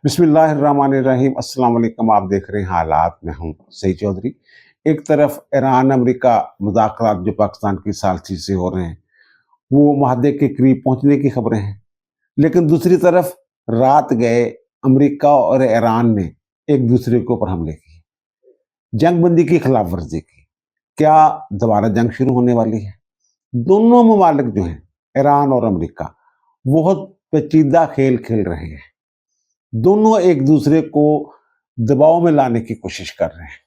बिस्मिल्लाहिर्रहमानिर्रहीम। अस्सलाम वालेकुम। आप देख रहे हैं हालात। मैं हूं सईद चौधरी। एक तरफ ईरान अमेरिका मुज़ाकरात जो पाकिस्तान की सालसी से हो रहे हैं, वो माहदे के करीब पहुंचने की खबरें हैं, लेकिन दूसरी तरफ रात गए अमेरिका और ईरान ने एक दूसरे के ऊपर हमले किए, जंग बंदी की खिलाफ वर्जी की। क्या दोबारा जंग शुरू होने वाली है? दोनों ममालिक जो हैं, ईरान और अमेरिका, बहुत पेचीदा खेल खेल रहे हैं। दोनों एक दूसरे को दबाव में लाने की कोशिश कर रहे हैं।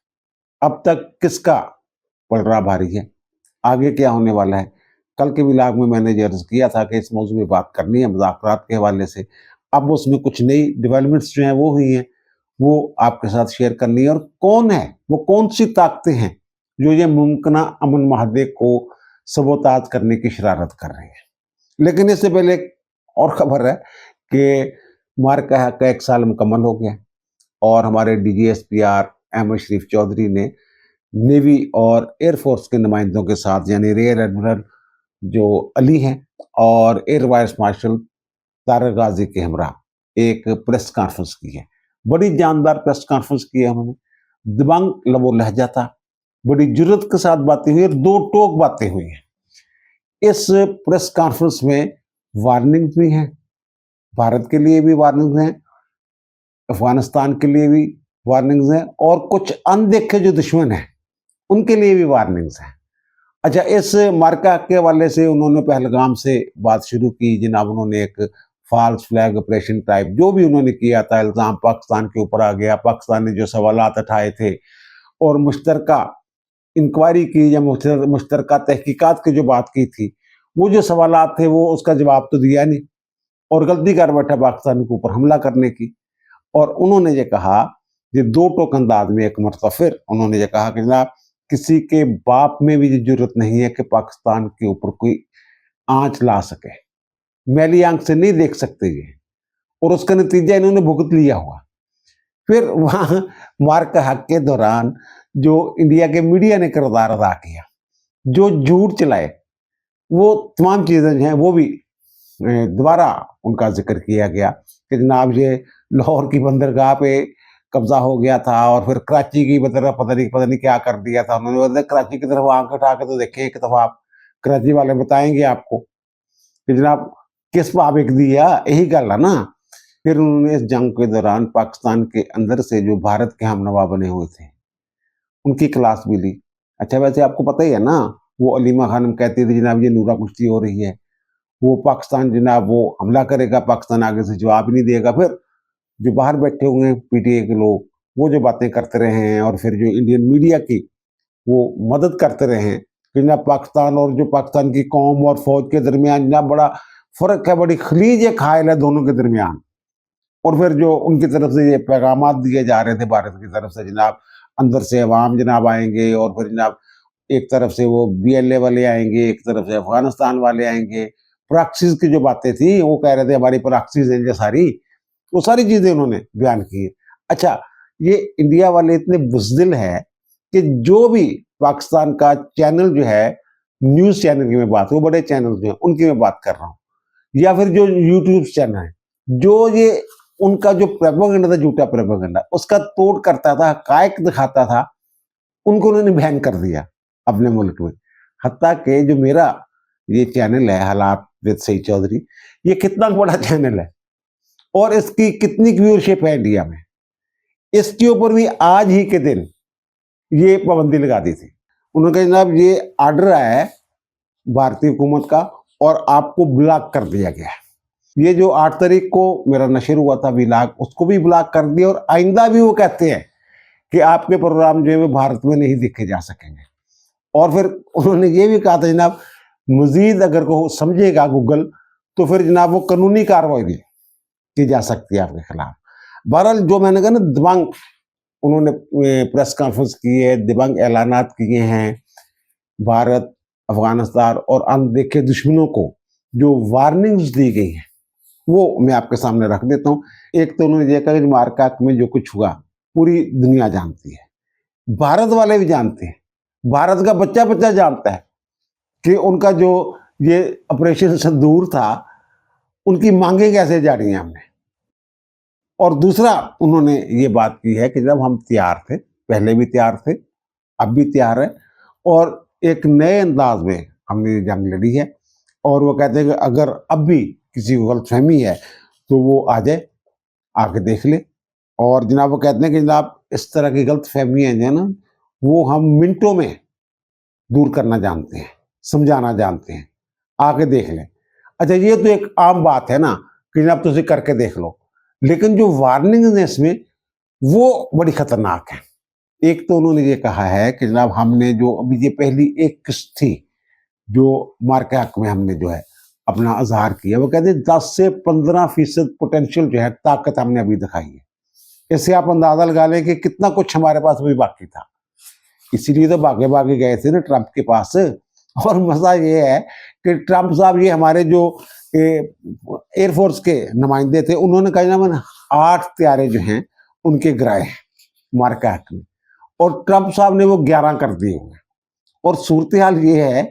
अब तक किसका पलड़ा भारी है? आगे क्या होने वाला है? कल के व्लॉग में मैंने ये अर्ज किया था कि इस मौजू में बात करनी है मुज़ाकरात के हवाले से। अब उसमें कुछ नई डेवलपमेंट्स जो हैं वो हुई हैं, वो आपके साथ शेयर करनी है। और कौन है वो, कौन सी ताकतें हैं जो ये मुमकिना अमन माहदे को सबोताज करने की शरारत कर रही हैं। लेकिन इससे पहले एक और खबर है कि मार्का का 1 साल मुकम्मल हो गया और हमारे DGSPR अहमद शरीफ चौधरी ने नेवी और एयरफोर्स के नुमाइंदों के साथ, यानी रियर एडमिरल जो अली हैं और एयर वाइस मार्शल तारक गाजी के हमरा एक प्रेस कॉन्फ्रेंस की है। बड़ी जानदार प्रेस कॉन्फ्रेंस की है उन्होंने। दबंग लबो लहजा था, बड़ी जुर्रत के साथ बातें हुई और दो टोक बातें हुई हैं। इस प्रेस कॉन्फ्रेंस में वार्निंग्स भी हैं, भारत के लिए भी वार्निंग्स हैं, अफगानिस्तान के लिए भी वार्निंग्स हैं, और कुछ अनदेखे जो दुश्मन हैं उनके लिए भी वार्निंग्स हैं। अच्छा, इस मार्का के हवाले से उन्होंने पहलगाम से बात शुरू की। जनाब, उन्होंने एक फॉल्स फ्लैग ऑपरेशन टाइप जो भी उन्होंने किया था, इल्ज़ाम पाकिस्तान के ऊपर आ गया। पाकिस्तान ने जो सवालात उठाए थे और मुश्तरका इंक्वायरी की या मुश्तरका तहकीकात की जो बात की थी, वो जो सवालात थे वो उसका जवाब तो दिया नहीं और गलती कर बैठा पाकिस्तान के ऊपर हमला करने की। और उन्होंने ये कहा, ये दो टोक अंदाज में एक मरतबा फिर उन्होंने ये कहा कि जनाब, किसी के बाप में भी ये जरूरत नहीं है कि पाकिस्तान के ऊपर कोई आंच ला सके, मैली आंख से नहीं देख सकते ये, और उसका नतीजा इन्होंने भुगत लिया हुआ। फिर वहां मार्का हक के दौरान जो इंडिया के मीडिया ने किरदार अदा किया, जो झूठ चलाए, वो तमाम चीजें जो हैं वो भी दोबारा उनका जिक्र किया गया कि जनाब ये लाहौर की बंदरगाह पे कब्जा हो गया था और फिर कराची की तरफ पता नहीं क्या कर दिया था उन्होंने। बोला कराची की तरफ आंख उठा के तो देखें एक दफा, आप कराची वाले बताएंगे आपको कि जनाब किस पाबिक दिया, यही गल है ना। फिर उन्होंने इस जंग के दौरान पाकिस्तान के अंदर से जो भारत के हमनवा बने हुए थे उनकी क्लास भी ली। अच्छा, वैसे आपको पता ही है ना, वो अलीमा खानम कहती थी जनाब ये नूरा कुश्ती हो रही है, वो पाकिस्तान जनाब वो हमला करेगा, पाकिस्तान आगे से जवाब ही नहीं देगा। फिर जो बाहर बैठे हुए हैं PTA के लोग, वो जो बातें करते रहे हैं, और फिर जो इंडियन मीडिया की वो मदद करते रहे हैं कि जनाब पाकिस्तान और जो पाकिस्तान की कौम और फौज के दरमियान जनाब बड़ा फर्क है, बड़ी खलीज खायल है दोनों के दरमियान। और फिर जो उनकी तरफ से ये पैगाम दिए जा रहे थे भारत की तरफ से, जनाब अंदर से अवाम जनाब आएंगे, और फिर जनाब एक तरफ से वो BLA वाले आएंगे, एक तरफ से अफगानिस्तान वाले आएंगे। प्रॉक्सीज की जो बातें थी वो कह रहे थे हमारी प्रॉक्सीज हैं जो सारी, वो सारी चीजें उन्होंने बयान की। अच्छा, ये इंडिया वाले इतने बुज़दिल है कि जो भी पाकिस्तान का चैनल जो है, न्यूज चैनल की मैं बात, वो बड़े चैनल जो हैं उनकी मैं बात कर रहा हूँ, या फिर जो यूट्यूब चैनल है, जो ये उनका जो प्रोपेगेंडा था, झूठा प्रोपेगेंडा, उसका तोड़ करता था, हकायक दिखाता था, उनको उन्होंने बैन कर दिया अपने मुल्क में। हत्ता कि जो मेरा ये चैनल है हालात विद सईद चौधरी, ये कितना बड़ा चैनल है और इसकी कितनी व्यूअरशिप है इंडिया में, इसके ऊपर भी आज ही के दिन ये पाबंदी लगा दी थी। उन्होंने कहा जनाब ये आर्डर आया है भारतीय हुकूमत का और आपको ब्लॉक कर दिया गया है। ये जो 8 तारीख को मेरा नशर हुआ था व्लॉग, उसको भी ब्लॉक कर दिया, और आइंदा भी वो कहते हैं कि आपके प्रोग्राम जो है वो भारत में नहीं देखे जा सकेंगे। और फिर उन्होंने ये भी कहा था जनाब मजीद अगर को समझेगा गूगल तो फिर जनाब वो कानूनी कार्रवाई भी की जा सकती है आपके खिलाफ। बहरहाल जो मैंने कहा ना, दबंग उन्होंने प्रेस कॉन्फ्रेंस की है, दबंग ऐलानात किए हैं। भारत, अफगानिस्तान और अनदेखे दुश्मनों को जो वार्निंग्स दी गई हैं वो मैं आपके सामने रख देता हूँ। एक तो उन्होंने ये कहा कि मार्का में जो कुछ हुआ पूरी दुनिया जानती है, भारत वाले भी जानते हैं, भारत का बच्चा बच्चा जानता है कि उनका जो ये ऑपरेशन सिंदूर था, उनकी मांगे कैसे जानी है हमने। اور دوسرا انہوں نے یہ بات کی ہے کہ جب ہم تیار تھے، پہلے بھی تیار تھے، اب بھی تیار ہے، اور ایک نئے انداز میں ہم نے یہ جنگ لڑی ہے، اور وہ کہتے ہیں کہ اگر اب بھی کسی کو غلط فہمی ہے تو وہ آ جائے، آ کے دیکھ لے۔ اور جناب وہ کہتے ہیں کہ جناب اس طرح کی غلط فہمیاں جو ہیں نا، وہ ہم منٹوں میں دور کرنا جانتے ہیں، سمجھانا جانتے ہیں، آ کے دیکھ لیں۔ اچھا یہ تو ایک عام بات ہے نا کہ جناب تسی کر کے دیکھ لو، لیکن جو وارننگ ہے اس میں وہ بڑی خطرناک ہے۔ ایک تو انہوں نے یہ کہا ہے کہ جناب ہم نے جو ابھی یہ پہلی ایک قسط تھی جو مارکے حق میں ہم نے جو ہے اپنا اظہار کیا، وہ کہتے ہیں 10 سے 15% پوٹینشیل جو ہے طاقت ہم نے ابھی دکھائی ہے۔ اس سے آپ اندازہ لگا لیں کہ کتنا کچھ ہمارے پاس ابھی باقی تھا، اسی لیے تو بھاگے گئے تھے نا ٹرمپ کے پاس۔ اور مسئلہ یہ ہے کہ ٹرمپ صاحب یہ ہمارے جو ایئر فورس کے نمائندے تھے، انہوں نے کہا جناب 8 طیارے جو ہیں ان کے گرائے ہیں مارکے حق میں، اور ٹرمپ صاحب نے وہ 11 کر دیے ہوئے۔ اور صورتحال یہ ہے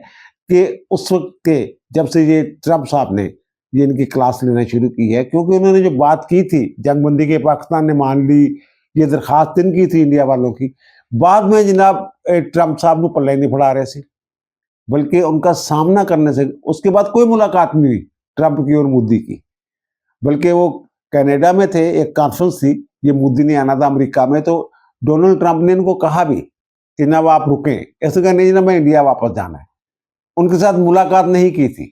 کہ اس وقت کے جب سے یہ ٹرمپ صاحب نے یہ ان کی کلاس لینا شروع کی ہے، کیونکہ انہوں نے جو بات کی تھی جنگ بندی کے، پاکستان نے مان لی، یہ درخواست ان کی تھی انڈیا والوں کی، بعد میں جناب ٹرمپ صاحب کو پلے نہیں پڑا رہے سے، بلکہ ان کا سامنا کرنے سے اس کے بعد کوئی ملاقات نہیں ہوئی ٹرمپ کی اور مودی کی، بلکہ وہ کینیڈا میں تھے، ایک کانفرنس تھی، یہ مودی نے آنا تھا امریکہ میں، تو ڈونلڈ ٹرمپ نے ان کو کہا بھی کہ جناب آپ رکیں، ایسے کہ نہیں جناب میں انڈیا واپس جانا ہے، ان کے ساتھ ملاقات نہیں کی تھی،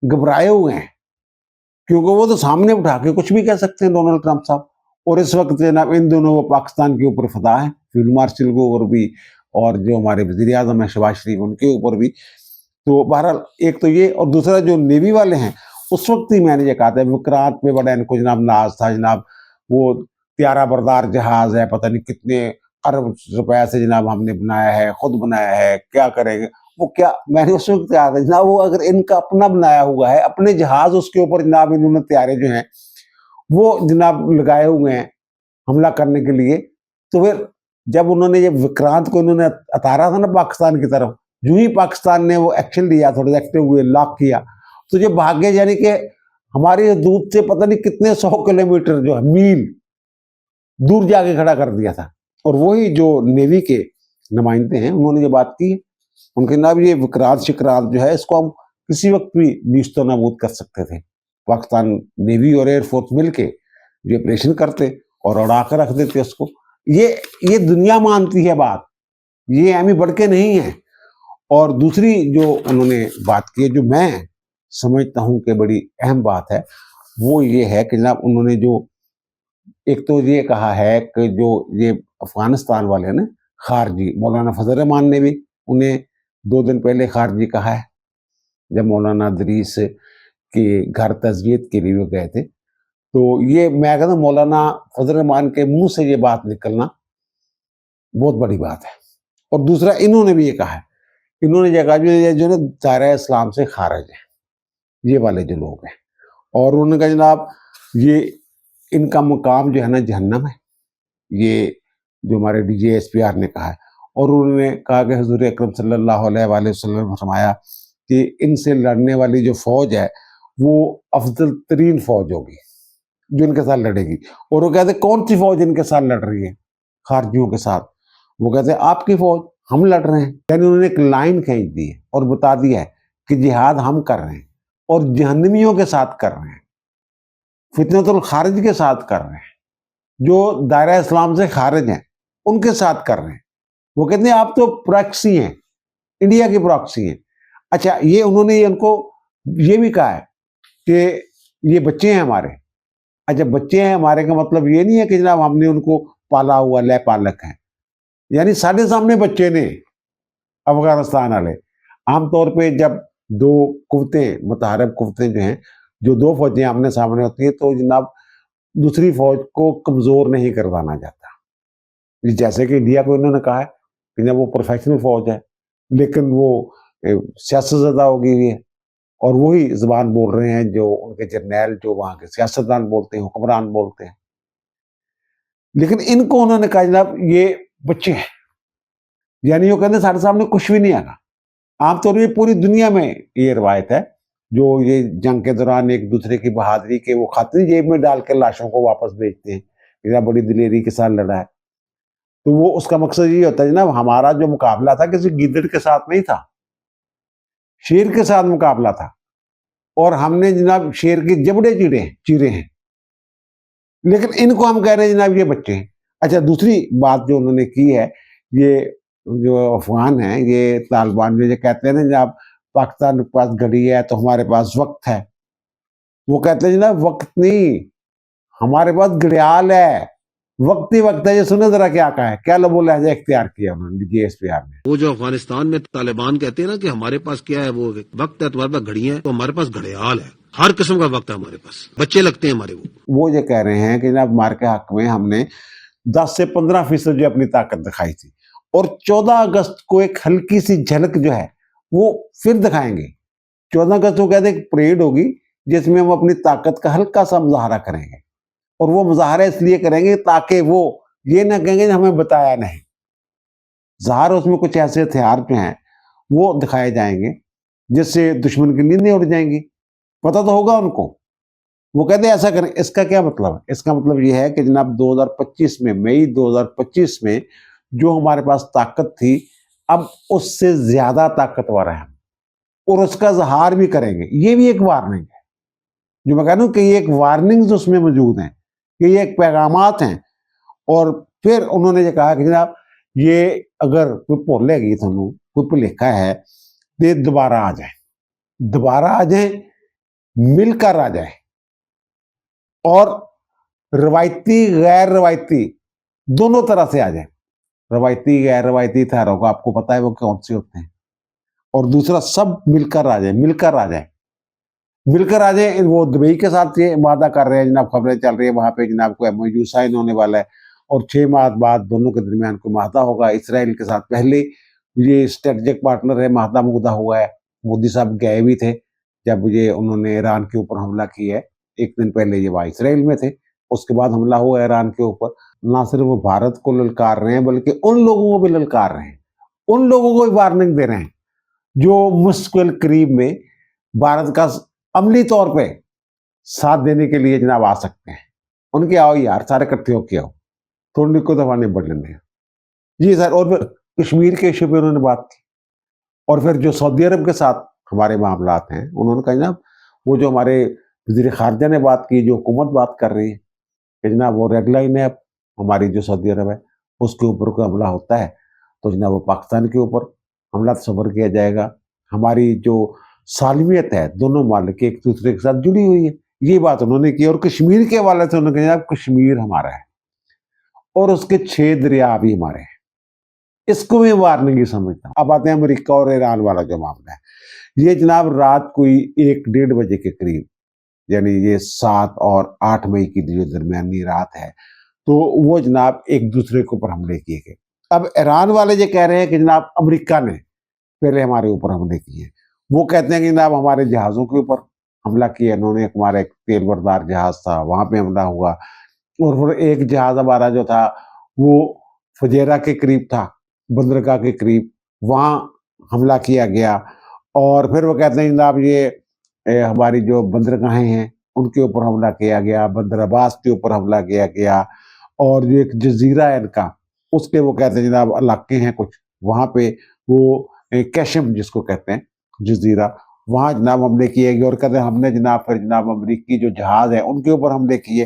گھبرائے ہوئے ہیں، کیونکہ وہ تو سامنے اٹھا کے کچھ بھی کہہ سکتے ہیں ڈونلڈ ٹرمپ صاحب۔ اور اس وقت جناب ان دونوں وہ پاکستان کے اوپر فدا ہیں، فیلڈ مارشل کے اوپر بھی، اور جو ہمارے وزیر اعظم ہیں شہباز شریف ان کے اوپر بھی۔ تو بہرحال ایک تو یہ، اور دوسرا جو نیوی والے ہیں، اس وقت ہی میں نے یہ کہا تھا وکرانت پہ بڑا ان کو جناب ناز تھا، جناب وہ طیارہ بردار جہاز ہے، پتہ نہیں کتنے ارب روپے سے جناب ہم نے بنایا ہے، خود بنایا ہے، کیا کریں گے وہ، کیا میں نے اس وقت کہا تھا جناب وہ اگر ان کا اپنا بنایا ہوا ہے، اپنے جہاز، اس کے اوپر جناب انہوں نے طیارے جو ہیں وہ جناب لگائے ہوئے ہیں حملہ کرنے کے لیے، تو پھر جب انہوں نے یہ وکرانت کو انہوں نے اتارا تھا نا پاکستان کی طرف، جو ہی پاکستان نے وہ ایکشن لیا، تھوڑا سا ایکٹیو ہوئے، لاک کیا، تو یہ بھاگے، یعنی کہ ہماری حدود سے پتہ نہیں کتنے 100 کلومیٹر جو ہے میل دور جا کے کھڑا کر دیا تھا۔ اور وہی جو نیوی کے نمائندے ہیں انہوں نے یہ بات کی، ان کے نام یہ وکرانت شکرانت جو ہے اس کو ہم کسی وقت بھی نیست و نابود کر سکتے تھے، پاکستان نیوی اور ایئر فورس مل کے یہ آپریشن کرتے اور اڑا کر رکھ دیتے اس کو۔ یہ دنیا مانتی ہے بات، یہ ایمی بڑھ کے نہیں ہے۔ اور دوسری جو انہوں نے بات کی ہے، جو میں سمجھتا ہوں کہ بڑی اہم بات ہے، وہ یہ ہے کہ جناب انہوں نے جو ایک تو یہ کہا ہے کہ جو یہ افغانستان والے نا خارجی، مولانا فضل الرحمان نے بھی انہیں 2 دن پہلے خارجی کہا ہے جب مولانا ادریس کے گھر تعزیت کے لیے وہ گئے تھے، تو یہ میں کہتا ہوں مولانا فضل الرحمان کے منہ سے یہ بات نکلنا بہت بڑی بات ہے۔ اور دوسرا انہوں نے بھی یہ کہا ہے، انہوں نے یہ کہا جو نا دائرہ اسلام سے خارج ہے یہ والے جو لوگ ہیں، اور انہوں نے کہا جناب یہ ان کا مقام جو ہے نا جہنم ہے، یہ جو ہمارے D G S P R نے کہا ہے۔ اور انہوں نے کہا کہ حضور اکرم صلی اللہ علیہ وآلہ وسلم نے فرمایا کہ ان سے لڑنے والی جو فوج ہے وہ افضل ترین فوج ہوگی جو ان کے ساتھ لڑے گی۔ اور وہ کہتے ہیں کون سی فوج ان کے ساتھ لڑ رہی ہے خارجیوں کے ساتھ؟ وہ کہتے ہیں آپ کی فوج، ہم لڑ رہے ہیں۔ یعنی انہوں نے ایک لائن کھینچ دی ہے اور بتا دیا ہے کہ جہاد ہم کر رہے ہیں اور جہنمیوں کے ساتھ کر رہے ہیں، فتنۃ الخارج کے ساتھ کر رہے ہیں، جو دائرہ اسلام سے خارج ہیں ان کے ساتھ کر رہے ہیں۔ وہ کہتے ہیں آپ تو پراکسی ہیں، انڈیا کی پراکسی ہیں۔ اچھا یہ انہوں نے ان کو یہ بھی کہا ہے کہ یہ بچے ہیں ہمارے۔ اچھا بچے ہیں ہمارے کا مطلب یہ نہیں ہے کہ جناب ہم نے ان کو پالا ہوا لے پالک ہیں، یعنی سارے سامنے بچے نے افغانستان والے۔ عام طور پہ جب 2 قوتیں، متحارب قوتیں جو ہیں، جو 2 فوجیں آمنے سامنے ہوتی ہیں تو جناب دوسری فوج کو کمزور نہیں کروانا جاتا، جیسے کہ انڈیا کو انہوں نے کہا ہے کہ جب وہ پروفیشنل فوج ہے لیکن وہ سیاست زدہ ہوگی ہوئی ہے، اور وہی زبان بول رہے ہیں جو ان کے جرنیل، جو وہاں کے سیاستدان بولتے ہیں، حکمران بولتے ہیں۔ لیکن ان کو انہوں نے کہا جناب یہ بچے ہیں، یعنی وہ کہتے ہیں سارے سامنے کچھ بھی نہیں آگا۔ عام طور پہ پوری دنیا میں یہ روایت ہے جو یہ جنگ کے دوران ایک دوسرے کی بہادری کے وہ خاطری جیب میں ڈال کر لاشوں کو واپس بھیجتے ہیں، کہ بڑی دلیری کے ساتھ لڑا ہے. تو وہ اس کا مقصد یہ ہوتا ہے جناب، ہمارا جو مقابلہ تھا کسی گیدڑ کے ساتھ نہیں تھا، شیر کے ساتھ مقابلہ تھا، اور ہم نے جناب شیر کے جبڑے چیرے ہیں، لیکن ان کو ہم کہہ رہے ہیں جناب یہ بچے ہیں. اچھا، دوسری بات جو انہوں نے کی ہے، یہ جو افغان ہیں، یہ طالبان جو کہتے ہیں نا جناب پاکستان کے پاس گھڑی ہے تو ہمارے پاس وقت ہے، وہ کہتے ہیں جناب وقت نہیں، ہمارے پاس گھڑیال ہے، وقت ہی وقت ہے. یہ سنیں ذرا کیا کہا ہے، کیا لب و لہجہ اختیار کیا انہوں نے جی ایس پی آر نے. وہ جو افغانستان میں طالبان کہتے ہیں نا کہ ہمارے پاس کیا ہے، وہ وقت ہے، تمہارے پاس گھڑیاں ہیں، تو ہمارے پاس گھڑیال ہے، ہر قسم کا وقت ہے ہمارے پاس، بچے لگتے ہیں ہمارے. وہ یہ کہہ رہے ہیں کہ جناب ہمارے کے حق میں ہم نے 10 سے 15% جو اپنی طاقت دکھائی تھی، اور 14 اگست کو ایک ہلکی سی جھلک جو ہے وہ پھر دکھائیں گے. 14 اگست کو کہتے ہیں ایک پریڈ ہوگی جس میں ہم اپنی طاقت کا ہلکا سا مظاہرہ کریں گے، اور وہ مظاہرہ اس لیے کریں گے تاکہ وہ یہ نہ کہیں گے ہمیں بتایا نہیں. ظاہر اس میں کچھ ایسے ہتھیار جو ہیں وہ دکھائے جائیں گے جس سے دشمن کی نیندیں اڑ جائیں گی، پتہ تو ہوگا ان کو. وہ کہتے ہیں ایسا کریں. اس کا کیا مطلب ہے؟ اس کا مطلب یہ ہے کہ جناب 2025 میں، مئی 2025 میں جو ہمارے پاس طاقت تھی، اب اس سے زیادہ طاقتور ہے، اور اس کا اظہار بھی کریں گے. یہ بھی ایک وارننگ ہے، جو میں کہہ رہا ہوں کہ یہ ایک وارننگز اس میں موجود ہیں، کہ یہ ایک پیغامات ہیں. اور پھر انہوں نے یہ کہا کہ جناب یہ اگر کوئی بولے گی تھانوں کوئی بھلیکھا ہے تو دوبارہ آ جائیں، مل کر آ جائیں، اور روایتی غیر روایتی دونوں طرح سے آ جائیں. روایتی غیر روایتی ہتھیاروں کا آپ کو پتا ہے وہ کون سے ہوتے ہیں، اور دوسرا سب مل کر آ جائیں. وہ دبئی کے ساتھ یہ وعدہ کر رہے ہیں جناب، خبریں چل رہی ہیں وہاں پہ جناب کو MOU سائن ہونے والا ہے، اور 6 ماہ بعد دونوں کے درمیان کوئی معاہدہ ہوگا. اسرائیل کے ساتھ پہلے یہ اسٹریٹجک پارٹنر ہے، معاہدہ ہوا ہے. مودی صاحب گئے بھی تھے جب یہ انہوں نے ایران کے اوپر حملہ کیا ہے، 1 دن پہلے یہ وہاں اسرائیل میں تھے. اس کے بعد حملہ ہوا ایران کے اوپر. نہ صرف وہ بھارت کو للکار رہے ہیں بلکہ ان لوگوں کو بھی للکار رہے ہیں، ان لوگوں کو بھی وارننگ دے رہے ہیں جو مستقبل قریب میں بھارت کا عملی طور پہ ساتھ دینے کے لیے جناب آ سکتے ہیں. ان کے آؤ یار، سارے اکٹھے ہو کے آؤ، تھوڑی کو دفعہ نہیں بڑھ لینے. جی سر. اور پھر کشمیر کے ایشو پہ انہوں نے بات کی، اور پھر جو سعودی عرب کے ساتھ ہمارے معاملات ہیں انہوں نے کہا جناب وہ جو ہمارے وزیر خارجہ نے بات کی، جو حکومت بات کر رہی ہے کہ جناب وہ ریڈ لائن ہے، اب ہماری جو سعودی عرب ہے اس کے اوپر کوئی حملہ ہوتا ہے تو جناب وہ پاکستان کے اوپر حملہ تصور کیا جائے گا. ہماری جو سالمیت ہے دونوں ممالک ایک دوسرے کے ساتھ جڑی ہوئی ہے، یہ بات انہوں نے کی. اور کشمیر کے حوالے سے انہوں نے کہا جناب کشمیر ہمارا ہے اور اس کے 6 دریا بھی ہمارے ہیں. اس کو میں وارننگ ہی سمجھتا ہوں. اب آتے ہیں امریکہ اور ایران والا جو معاملہ ہے. یہ جناب رات کوئی 1-1:30 بجے کے قریب، یعنی یہ 7 اور 8 مئی کی جو درمیانی رات ہے، تو وہ جناب ایک دوسرے کے اوپر حملے کیے گئے. اب ایران والے یہ کہہ رہے ہیں کہ جناب امریکہ نے پہلے ہمارے اوپر حملے کیے. وہ کہتے ہیں کہ جناب ہمارے جہازوں کے اوپر حملہ کیا انہوں نے. ہمارا ایک تیل بردار جہاز تھا، وہاں پہ حملہ ہوا. اور پھر ایک جہاز ہمارا جو تھا وہ فجیرہ کے قریب تھا، بندرگاہ کے قریب، وہاں حملہ کیا گیا. اور پھر وہ کہتے ہیں جناب یہ ہماری جو بندرگاہیں ہیں ان کے اوپر حملہ کیا گیا، بندر عباس کے اوپر حملہ کیا گیا. اور جو ایک جزیرہ ہے ان کا، اس کے وہ کہتے ہیں جناب علاقے ہیں کچھ، وہاں پہ وہ کیشم جس کو کہتے ہیں جزیرہ، وہاں جناب حملے کیے گئے. اور کہتے ہیں ہم نے جناب پھر جناب امریکی جو جہاز ہیں ان کے اوپر حملے کیے،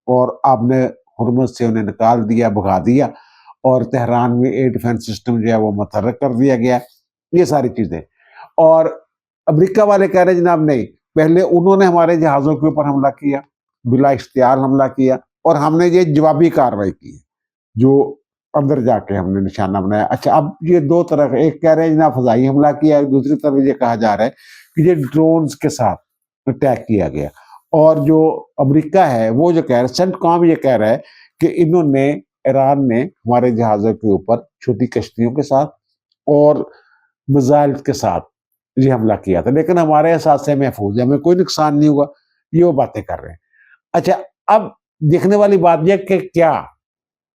اور آپ نے ہرمز سے انہیں نکال دیا، بھگا دیا، اور تہران میں ایئر ڈیفنس سسٹم جو ہے وہ متحرک کر دیا گیا. یہ ساری چیزیں. اور امریکہ والے کہہ رہے ہیں جناب نہیں، پہلے انہوں نے ہمارے جہازوں کے اوپر حملہ کیا، بلا اختیار حملہ کیا، اور ہم نے یہ جوابی کارروائی کی جو اندر جا کے ہم نے نشانہ بنایا. اچھا، اب یہ دو طرف، ایک کہہ رہے ہیں جناب فضائی حملہ کیا، دوسری طرف یہ کہا جا رہا ہے کہ یہ ڈرونز کے ساتھ اٹیک کیا گیا. اور جو امریکہ ہے وہ جو کہہ رہا ہے، سینٹ کام یہ کہہ رہا ہے کہ انہوں نے، ایران نے ہمارے جہازوں کے اوپر چھوٹی کشتیوں کے ساتھ اور میزائل کے ساتھ یہ حملہ کیا تھا، لیکن ہمارے احساس سے محفوظ ہے، ہمیں کوئی نقصان نہیں ہوا. یہ وہ باتیں کر رہے ہیں. اچھا، اب دیکھنے والی بات یہ کہ کیا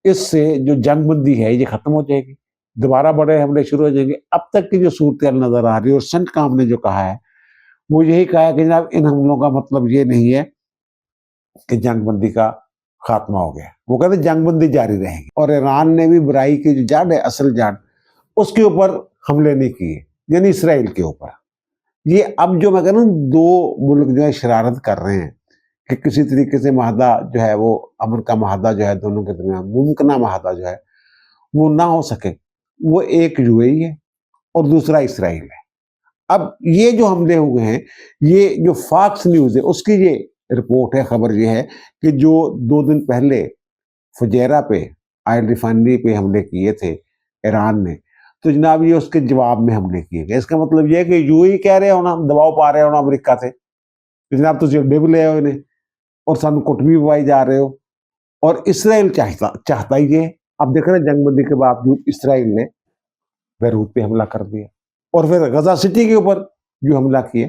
اس سے جو جنگ بندی ہے یہ ختم ہو جائے گی، دوبارہ بڑے حملے شروع ہو جائیں گے؟ اب تک کی جو صورتحال نظر آ رہی ہے، اور سینٹ کام نے جو کہا ہے وہ यही कहा है कि जनाब इन हमलों का मतलब ये नहीं है कि जंग बंदी का खात्मा हो गया, वो कहते जंग बंदी जारी रहेगी। और ईरान ने भी बुराई की जो जड़ है, असल जड़, उसके ऊपर हमले नहीं किए, यानी इसराइल के ऊपर। ये अब जो मैं कह रहा हूँ, दो मुल्क जो है शरारत कर रहे हैं कि किसी तरीके से माहदा जो है वो अमन का माहदा जो है दोनों के दरमियान मुमकिन माहदा जो है वो ना हो सके। वो एक यूएई है और दूसरा इसराइल है। अब ये जो हमले हुए हैं, ये जो फॉक्स न्यूज़ है उसकी ये रिपोर्ट है, खबर ये है कि जो 2 दिन पहले फुजैरा पे, ऑयल रिफाइनरी पे हमले किए थे ईरान ने, तो जनाब ये उसके जवाब में हमले किए गए। इसका मतलब ये है कि यूएई कह रहे हो ना, दबाव पा रहे हो ना अमेरिका से, जनाब तुझे अड्डे भी ले आओ इन्हें और सानू कुट भी पवाई जा रहे हो। और इसराइल चाहता ही ये। अब देख रहे हैं जंगबंदी के बावजूद इसराइल ने बैरूत पे हमला कर दिया और फिर गजा सिटी के ऊपर जो हमला किया,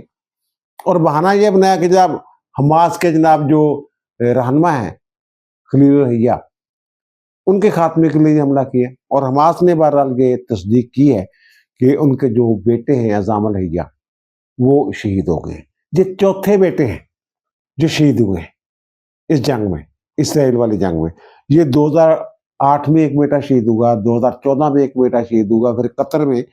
और बहाना ये बनाया कि जनाब हमास के जनाब जो रहनुमा है खलील हय्या, उनके खात्मे के लिए हमला किया। और हमास ने बहरहाल ये तस्दीक की है कि उनके जो बेटे हैं अज़ाम अल हय्या वो शहीद हो गए। ये चौथे बेटे हैं जो शहीद हुए हैं इस जंग में, इसराइल वाली जंग में। ये 2008 में एक बेटा शहीद हुआ, 2014 में एक बेटा शहीद हुआ, फिर कतर में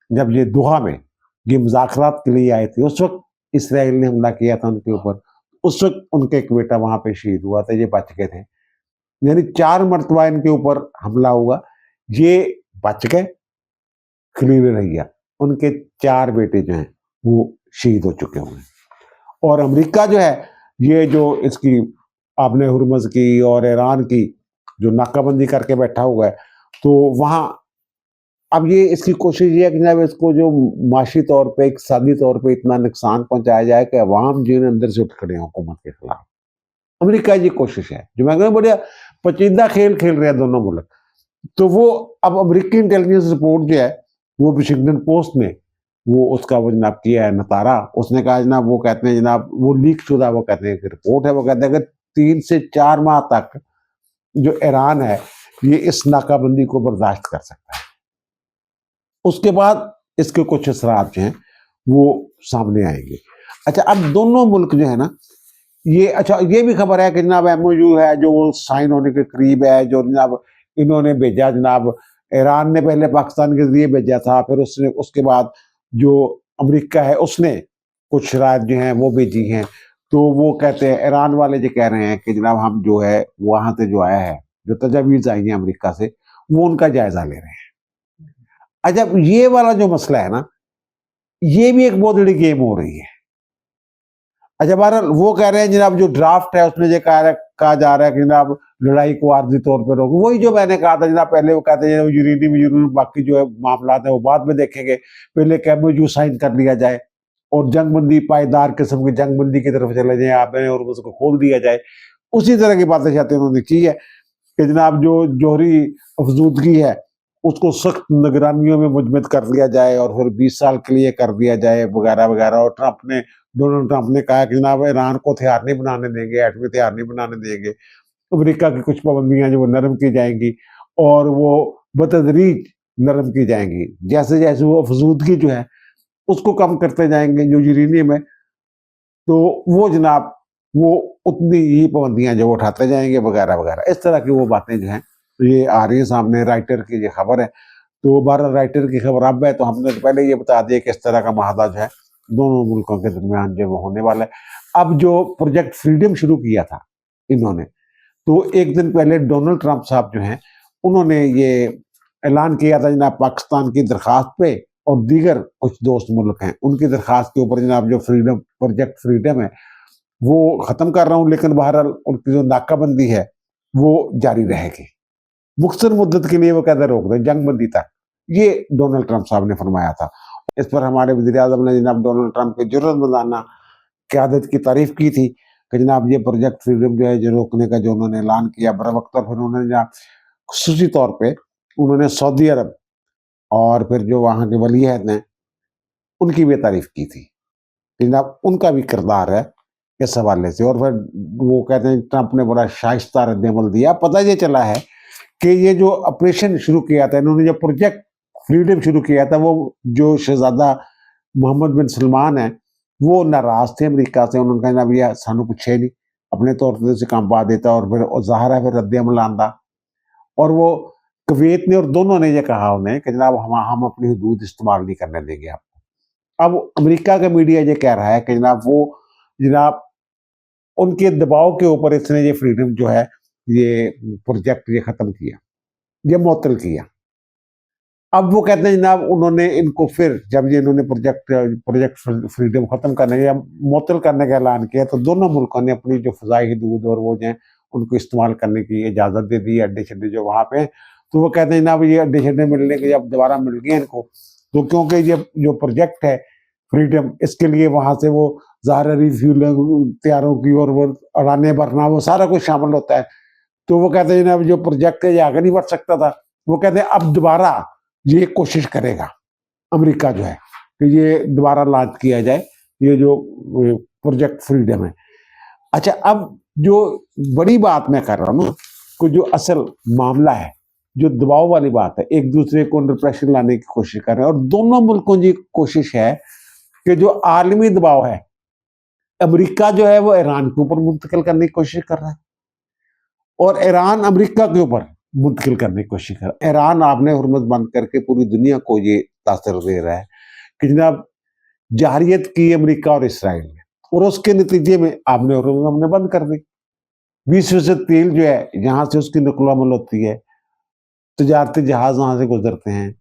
जब ये दोहा में ये मुज़ाकरात के लिए आए थे उस वक्त इसराइल ने हमला किया था उनके ऊपर, उस वक्त उनका एक बेटा वहां पे शहीद हुआ था, ये बच गए थे। यानी 4 मरतबा इनके ऊपर हमला हुआ, ये बच गए खलील हय्या, उनके 4 बेटे जो हैं वो शहीद हो चुके हुए हैं। और अमेरिका जो है ये जो इसकी आपने हुर्मुज़ की और ईरान की जो नाकाबंदी करके बैठा हुआ है, तो वहाँ अब ये इसकी कोशिश ये है कि जनाब इसको जो माशी तौर पे, इक़्तिसादी तौर पे इतना नुकसान पहुंचाया जाए कि अवाम जो है अंदर से उठ खड़े हों हुकूमत के खिलाफ। अमेरिका की कोशिश है, जो मैं कहूँ बढ़िया पेचीदा खेल खेल रहे हैं दोनों मुल्क। तो वो अब अमेरिकी इंटेलिजेंस रिपोर्ट जो है वो वाशिंगटन पोस्ट ने वो उसका वो जनाब किया है नतारा। उसने कहा जनाब, वो कहते हैं जनाब, वो लीक शुदा वो कहते हैं कि रिपोर्ट है, वो कहते हैं कि 3 से 4 माह तक जो ईरान है ये इस नाकाबंदी को बर्दाश्त कर सकता है। उसके बाद इसके कुछ असरात जो हैं वो सामने आएंगे। अच्छा, अब दोनों मुल्क जो है ना ये, अच्छा ये भी खबर है कि जनाब एमओयू है जो वो साइन होने के करीब है, जो जनाब इन्होंने भेजा, जनाब ईरान ने पहले पाकिस्तान के जरिए भेजा था, फिर उसने उसके बाद जो अमेरिका है उसने कुछ शराइत जो हैं वो भेजी हैं। तो वो कहते हैं, ईरान वाले जो कह रहे हैं कि जनाब हम जो है वहाँ से जो आया है, जो तजावीज़ आई हैं अमेरिका से, वो उनका जायज़ा ले रहे हैं। अच्छा, ये वाला जो मसला है ना, ये भी एक बहुत बड़ी गेम हो रही है। अच्छा, बहरहाल वो कह रहे हैं जनाब जो ड्राफ्ट है उसमें ये कहा जा रहा है कि जनाब लड़ाई को आर्जी तौर पर रोको। वही जो मैंने कहा था जनाब, पहले वो कहते हैं यूरेनियम बाकी जो है मामला है वो बाद में देखेंगे, पहले एमओयू साइन कर लिया जाए और जंगबंदी, पायदार किस्म की जंगबंदी की तरफ चले जाए आपने और उसको खोल दिया जाए। उसी तरह की बातें शायद उन्होंने की है कि जनाब जो जोहरी अफजूदगी है उसको सख्त निगरानियों में मुजमद कर लिया जाए और फिर 20 साल के लिए कर दिया जाए वगैरह वगैरह। और डोनाल्ड ट्रंप ने कहा कि जनाब ईरान को हथियार नहीं बनाने देंगे, एटमी हथियार नहीं बनाने देंगे। अमेरिका की कुछ पाबंदियां जो वो नरम की जाएंगी और वो बतदरीज नरम की जाएंगी, जैसे जैसे वो अफजूदगी जो है उसको कम करते जाएंगे जो यूरेनियम है, तो वो जनाब वो उतनी ही पाबंदियां जो उठाते जाएंगे वगैरह वगैरह। इस तरह की वो बातें जो हैं तो ये आ रही है सामने। राइटर की ये खबर है, तो 12 राइटर की खबर अब है, तो हमने तो पहले ये बता दिया कि इस तरह का माहदा जो है दोनों मुल्कों के दरमियान जो वो होने वाला है। अब जो प्रोजेक्ट फ्रीडम शुरू किया था इन्होंने, तो एक दिन पहले डोनाल्ड ट्रंप साहब जो हैं उन्होंने ये ऐलान किया था जनाब पाकिस्तान की दरख्वास्त पे और दीगर कुछ दोस्त मुल्क हैं उनकी दरख्वास्त के ऊपर जनाब जो फ्रीडम, प्रोजेक्ट फ्रीडम है वो ख़त्म कर रहा हूँ, लेकिन बहरहाल उनकी जो नाकाबंदी है वो जारी रहेगी मुख्तर मुद्दत के लिए, वो कहते रोक दें जंगबंदी तक। ये डोनाल्ड ट्रंप साहब ने फरमाया था। इस पर हमारे वज़ीर-ए-आज़म ने जनाब डोनाल्ड ट्रंप की जुर्रतमंदाना क़यादत की तारीफ़ की थी कि जनाब ये प्रोजेक्ट फ्रीडम जो है जो रोकने का जो उन्होंने ऐलान किया बर वक्त। और फिर उन्होंने जनाब ख़ुसूसी तौर पे उन्होंने सऊदी अरब और फिर जो वहाँ के वली अहद हैं उनकी भी तारीफ़ की थी, जनाब उनका भी किरदार है इस हवाले से। और फिर वो कहते हैं ट्रंप ने बड़ा शाइस्ता रद्द-ए-अमल दिया। पता ये चला है कि ये जो ऑपरेशन शुरू किया था इन्होंने, जो प्रोजेक्ट फ्रीडम शुरू किया था, वो जो शहजादा मोहम्मद बिन सलमान है وہ नाराज थे अमरीका से, उन्होंने कहा जनाब ये सानू पुछे नहीं, अपने तौर ते से काम पा देता, और फिर ज़ाहिर है फिर रद्द अमल आंदा। और वो कुवैत ने और दोनों ने ये कहा उन्हें कि जनाब हम अपनी हदूद इस्तेमाल नहीं करने देंगे आपको। अब अमेरिका का मीडिया ये कह रहा है कि जनाब वो जनाब उनके दबाव के ऊपर इसने ये फ्रीडम जो है ये प्रोजेक्ट ये ख़त्म किया, ये मुअत्तल किया। अब वो कहते हैं जनाब उन्होंने इनको फिर जब ये इन्होंने प्रोजेक्ट फ्रीडम ख़त्म करने या मुअत्तल करने का ऐलान किया, तो दोनों मुल्कों ने अपनी जो फ़ज़ाई हदूद और वो जो है उनको इस्तेमाल करने की इजाज़त दे दी, अड्डे-शड्डे जो वहाँ पे हैं। तो वो कहते हैं जनाब ये अड्डे-शड्डे मिलने के जब दोबारा मिल गए इनको, तो क्योंकि ये जो प्रोजेक्ट है फ्रीडम, इसके लिए वहाँ से वो ज़ाहिर रिफ्यूलिंग तैयारों की और वो उड़ानें भरना वो सारा कुछ शामिल होता है। तो वो कहते हैं जनाब जो प्रोजेक्ट है ये आगे नहीं बढ़ सकता था। वो कहते हैं अब दोबारा ये कोशिश करेगा अमेरिका जो है कि ये दोबारा लॉन्च किया जाए ये जो प्रोजेक्ट फ्रीडम है। अच्छा, अब जो बड़ी बात मैं कर रहा हूँ ना, कि जो असल मामला है, जो दबाव वाली बात है, एक दूसरे को अंडर प्रेशर लाने की कोशिश कर रहे हैं, और दोनों मुल्कों की कोशिश है कि जो आलमी दबाव है अमेरिका जो है वो ईरान के ऊपर मुंतकिल करने की कोशिश कर रहा है, और ईरान अमेरिका के ऊपर मुंतकिल करने की कोशिश कर रहा है। ईरान आपने हुर्मत बंद करके पूरी दुनिया को ये तासर दे रहा है कि जनाब जारियत की अमेरिका और इसराइल ने, और उसके नतीजे में आपने हुर्मत हमने बंद कर दी। 20% तेल जो है यहाँ से उसकी नकल अमल होती है, तजारती जहाज वहाँ से गुजरते हैं।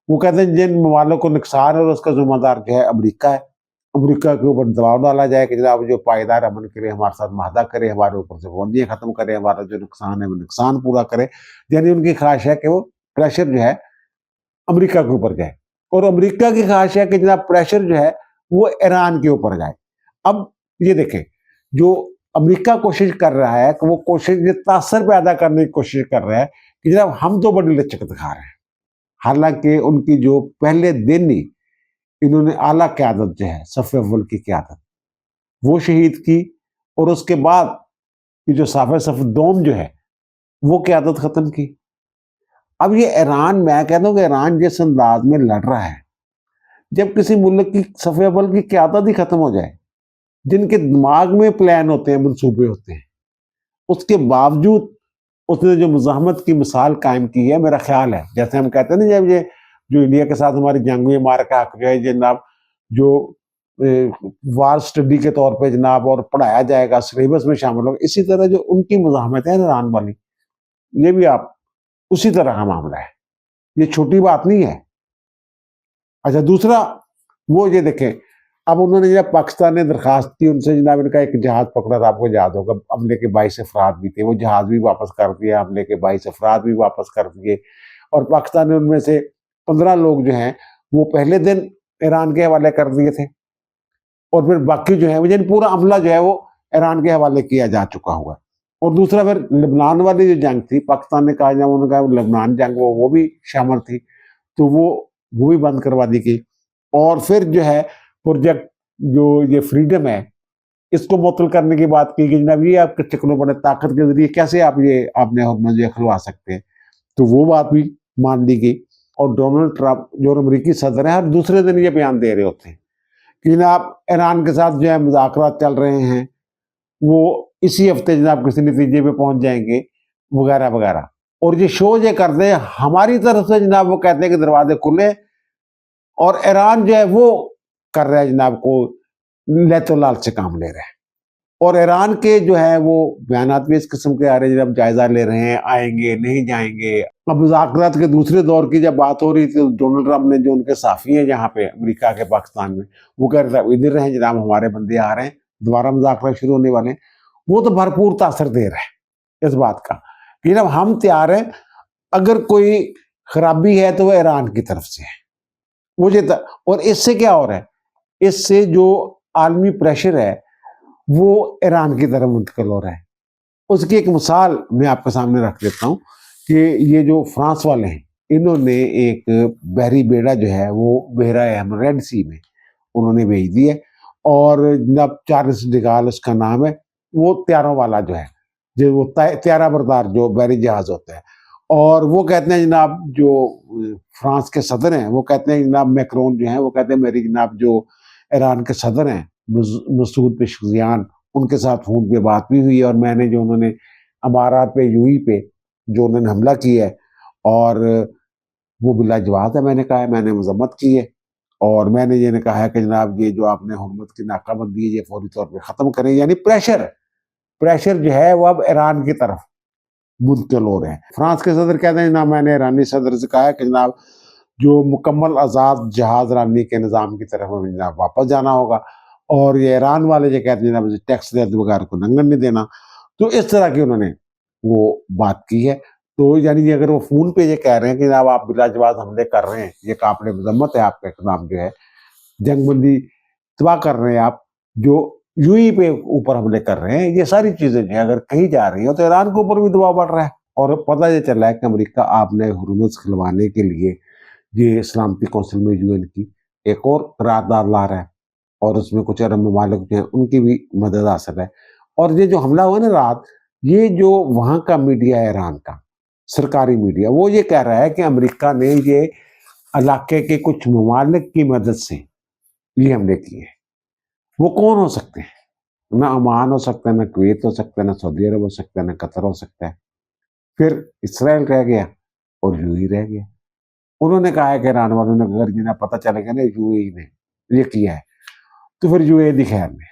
वो कहते हैं जिन ममालिक को नुकसान है उसका जिम्मेदार जो है अमेरिका है। अमेरिका के ऊपर दबाव डाला जाए कि जनाब जो पायदार अमन करे, हमारे साथ माहदा करे, हमारे ऊपर से पाबंदियाँ खत्म करे, हमारा जो नुकसान है वो नुकसान पूरा करे। यानी उनकी ख्वाहिश है कि वो प्रेशर जो है अमेरिका के ऊपर जाए, और अमेरिका की ख्वाहिश है कि जनाब प्रेशर जो है वो ईरान के ऊपर जाए। अब ये देखें, जो अमेरिका कोशिश कर रहा है कि वो कोशिश ये तासर पैदा करने की कोशिश कर रहा है कि जनाब हम तो बड़ी लचक दिखा रहे हैं। हालांकि उनकी जो पहले दिन ही इन्होंने आला क़यादत जो है सफ़ अव्वल की क़यादत वो शहीद की, और उसके बाद ये जो सफ़ दोम जो है वो क़यादत ख़त्म की। अब ये ईरान, मैं कहता हूँ कि ईरान जिस अंदाज में लड़ रहा है, जब किसी मुल्क की सफ़ अव्वल की क़यादत ही ख़त्म हो जाए, जिनके दिमाग में प्लान होते हैं, मंसूबे होते हैं, उसके बावजूद उसने जो मुज़ाहमत की मिसाल कायम की है, मेरा ख्याल है जैसे हम कहते हैं ना, जब ये जो इंडिया के साथ हमारी जंग में मार का हक जो है जनाब जो वार स्टडी के तौर पे जनाब और पढ़ाया जाएगा, सिलेबस में शामिल होगा, इसी तरह जो उनकी मुज़ाहमत है ईरान वाली, ये भी आप उसी तरह का मामला है, ये छोटी बात नहीं है। अच्छा, दूसरा वो ये देखें, अब उन्होंने जब पाकिस्तान ने दरखास्त की उनसे जनाब, इनका एक जहाज पकड़ा था, आपको याद होगा, हमले के 22 अफराद भी थे, वो जहाज भी वापस कर दिया, हमले के 22 अफराद भी वापस कर दिए, और पाकिस्तान ने उनमें से 15 लोग जो हैं वो पहले दिन ईरान के हवाले कर दिए थे, और फिर बाकी जो है वो यानी पूरा अमला जो है वो ईरान के हवाले किया जा चुका हुआ। और दूसरा फिर लेबनान वाली जो जंग थी, पाकिस्तान ने कहा, जब उन्होंने कहा लेबनान जंग वो भी शामिल थी, तो वो भी बंद करवा दी गई। और फिर जो है प्रोजेक्ट जो ये फ्रीडम है इसको मुअत्तल करने की बात की गई, जनाब ये आपके चक्रों बड़े ताकत के जरिए कैसे आप ये आपने हुकूमत जो खुलवा सकते हैं, तो वो बात भी मान ली गई। और डोनाल्ड ट्रंप जो अमरीकी सदर है हर दूसरे दिन ये बयान दे रहे होते हैं कि जनाब ईरान के साथ जो है मुज़ाकरात चल रहे हैं, वो इसी हफ्ते जनाब किसी नतीजे पे पहुंच जाएंगे, वगैरह वगैरह। और ये शो ये करते हैं हमारी तरफ से जनाब, वो कहते हैं कि दरवाजे खुले, और ईरान जो है वो कर रहा है जनाब को लैतो लाल से काम ले रहा है। और ईरान के जो है वो बयानात भी इस किस्म के आ रहे हैं, जब जायजा ले रहे हैं, आएंगे नहीं जाएंगे। अब मुज़ाकरात के दूसरे दौर की जब बात हो रही थी, तो डोनाल्ड ट्रंप ने जो उनके साफ़ी हैं यहाँ पे अमेरिका के पाकिस्तान में, वो कह रहे थे इधर रहें जनाब, हमारे बंदे आ रहे हैं, दोबारा मुज़ाकरात शुरू होने वाले हैं। वो तो भरपूर तासर दे रहा है इस बात का कि जनाब हम तैयार हैं, अगर कोई खराबी है तो वह ईरान की तरफ से है। मुझे और इससे क्या हो रहा है, इससे जो आलमी प्रेशर है वो ईरान की तरफ मुंतकिल हो रहा है। उसकी एक मिसाल मैं आपके सामने रख देता हूँ कि ये जो फ्रांस वाले हैं, इन्होंने एक बहरी बेड़ा जो है वो बहरा अहम रेड सी में उन्होंने भेज दी है, और जनाब चार्ल्स डिगाल उसका नाम है, वो त्यारों वाला जो है, जो वो त्यारा बरदार जो बहरी जहाज होता है। और वो कहते हैं जनाब, जो फ्रांस के सदर हैं वो कहते हैं जनाब मैक्रोन जो है वो कहते हैं मेरी जनाब जो ईरान के सदर हैं مسعود پشکزیان، ان کے ساتھ فون پہ بات بھی ہوئی ہے، اور میں نے جو انہوں نے امارات پہ یو ای پہ جو انہوں نے حملہ کیا ہے اور وہ بلا جواز ہے، میں نے کہا ہے، میں نے مذمت کی ہے، اور میں نے یہ نے کہا ہے کہ جناب یہ جو آپ نے حرمت کی ناکہ بندی ہے یہ فوری طور پہ ختم کریں، یعنی پریشر جو ہے وہ اب ایران کی طرف منتقل ہو رہے ہیں۔ فرانس کے صدر کہتے ہیں جناب میں نے ایرانی صدر سے کہا ہے کہ جناب جو مکمل آزاد جہاز رانی کے نظام کی طرف ہمیں جناب واپس جانا ہوگا، اور یہ ایران والے جو کہتے ہیں جناب ٹیکس دے بغیر کو ننگن نہیں دینا، تو اس طرح کی انہوں نے وہ بات کی ہے۔ تو یعنی اگر وہ فون پہ یہ کہہ رہے ہیں کہ جناب آپ بلا جواز حملے کر رہے ہیں، یہ قابل مذمت ہے، آپ کا اقدام جو ہے جنگ بندی تباہ کر رہے ہیں، آپ جو یو ای پہ اوپر حملے کر رہے ہیں، یہ ساری چیزیں جو ہے اگر کہیں جا رہی ہیں تو ایران کے اوپر بھی دباؤ بڑھ رہا ہے۔ اور پتہ یہ چل رہا ہے کہ امریکہ آپ نے حرمت کھلوانے کے لیے یہ سلامتی کونسل میں UN کی ایک اور قرارداد لا رہا ہے، اور اس میں کچھ عرب ممالک جو ہیں ان کی بھی مدد حاصل ہے۔ اور یہ جو حملہ ہوا نا رات، یہ جو وہاں کا میڈیا ہے ایران کا سرکاری میڈیا، وہ یہ کہہ رہا ہے کہ امریکہ نے یہ علاقے کے کچھ ممالک کی مدد سے یہ حملے کیے۔ وہ کون ہو سکتے ہیں؟ نہ عمان ہو سکتا ہے، نہ کویت ہو سکتا ہے، نہ سعودی عرب ہو سکتا ہے، نہ قطر ہو سکتا ہے، پھر اسرائیل رہ گیا اور UAE رہ گیا۔ انہوں نے کہا ہے کہ ایران والوں نے اگر جنہیں پتہ چلے گا نا UAE نے یہ کیا ہے تو پھر UAE خیر میں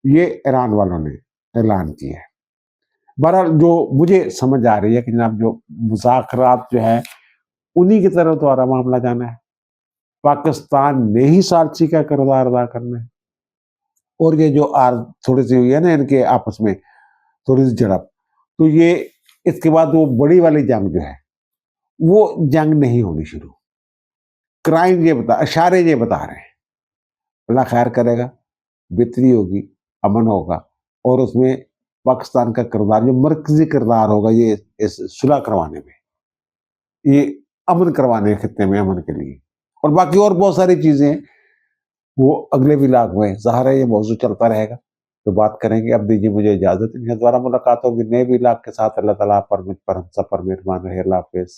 یہ ایران والوں نے اعلان کیا ہے۔ بہرحال جو مجھے سمجھ آ رہی ہے کہ جناب جو مذاکرات جو ہے انہی کی طرف دوبارہ معاملہ جانا ہے، پاکستان نے ہی ثالثی کا کردار ادا کرنا ہے، اور یہ جو تھوڑی سی ہوئی ہے نا ان کے آپس میں تھوڑی سی جھڑپ، تو یہ اس کے بعد وہ بڑی والی جنگ جو ہے وہ جنگ نہیں ہونی شروع۔ کرائم یہ اشارے یہ بتا رہے ہیں، اللہ خیر کرے گا، بہتری ہوگی، امن ہوگا، اور اس میں پاکستان کا کردار جو مرکزی کردار ہوگا یہ اس صلح کروانے میں، یہ امن کروانے خطے میں امن کے لیے، اور باقی اور بہت ساری چیزیں وہ اگلے ولاگ میں ظاہر ہے یہ موضوع چلتا رہے گا تو بات کریں گے۔ اب دیجیے مجھے اجازت، دوبارہ ملاقات ہوگی نئے ولاگ کے ساتھ۔ اللہ تعالیٰ پر ہم سب پر مہربان رہے۔ اللہ حافظ۔